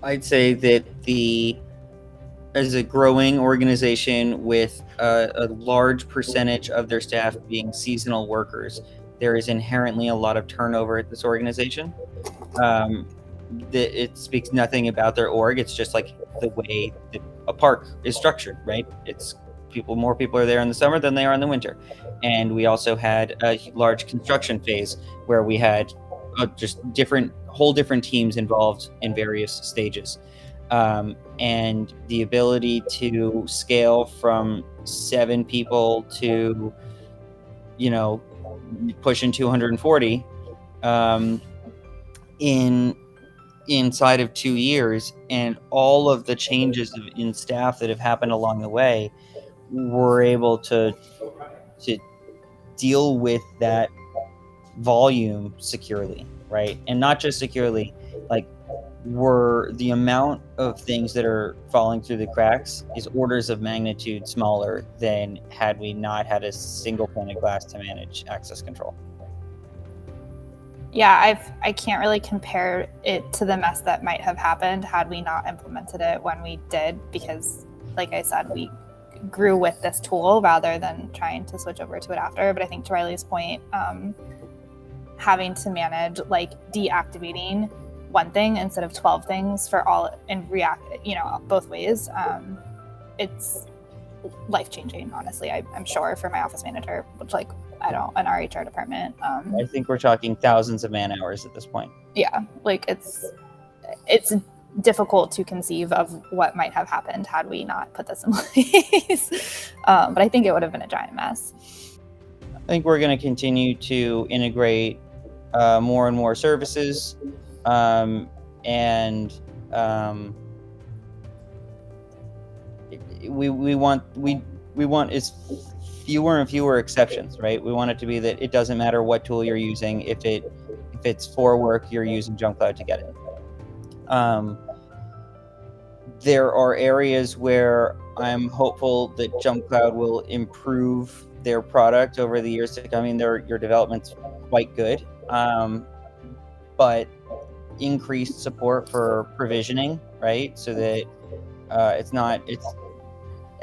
I'd say that as a growing organization with a large percentage of their staff being seasonal workers, there is inherently a lot of turnover at this organization. It speaks nothing about their org. It's just like the way that a park is structured, right? It's more people are there in the summer than they are in the winter. And we also had a large construction phase where we had just whole different teams involved in various stages. And the ability to scale from 7 people to, pushing 240 inside of 2 years, and all of the changes in staff that have happened along the way, we're able to deal with that volume securely, right? And not just securely, like the amount of things that are falling through the cracks is orders of magnitude smaller than had we not had a single pane of glass to manage access control. Yeah, I can't really compare it to the mess that might have happened had we not implemented it when we did, because like I said, we grew with this tool rather than trying to switch over to it after. But I think to Riley's point, having to manage like deactivating one thing instead of 12 things for all and react, both ways, it's life-changing, honestly. I'm sure for my office manager, which like in our HR department. I think we're talking thousands of man hours at this point. Yeah, like it's difficult to conceive of what might have happened had we not put this in place. But I think it would have been a giant mess. I think we're going to continue to integrate more and more services, and we want as fewer and fewer exceptions, right? We want it to be that it doesn't matter what tool you're using. If it's for work, you're using JumpCloud to get it. There are areas where I'm hopeful that JumpCloud will improve their product over the years to come. I mean, your development's quite good, but increased support for provisioning, right? So that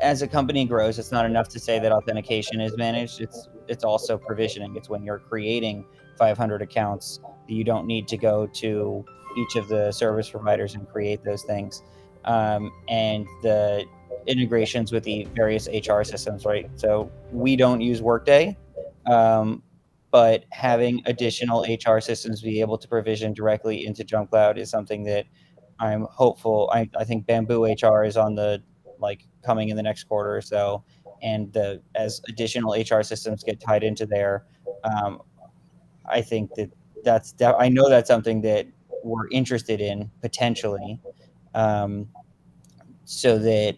as a company grows, it's not enough to say that authentication is managed. It's also provisioning. It's when you're creating 500 accounts that you don't need to go to each of the service providers and create those things. And the integrations with the various HR systems, right? So we don't use Workday, but having additional HR systems be able to provision directly into JumpCloud is something that I'm hopeful. I think Bamboo HR is on the coming in the next quarter or so, and as additional HR systems get tied into there, I think I know that's something that we're interested in potentially, so that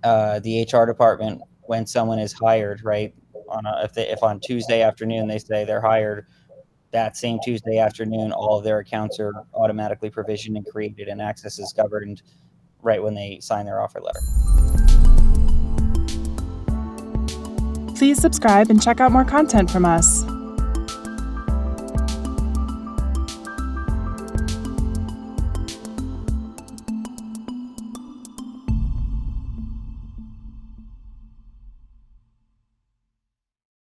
the HR department, when someone is hired, right, if on Tuesday afternoon they say they're hired, that same Tuesday afternoon all of their accounts are automatically provisioned and created, and access is governed right when they sign their offer letter. Please subscribe and check out more content from us.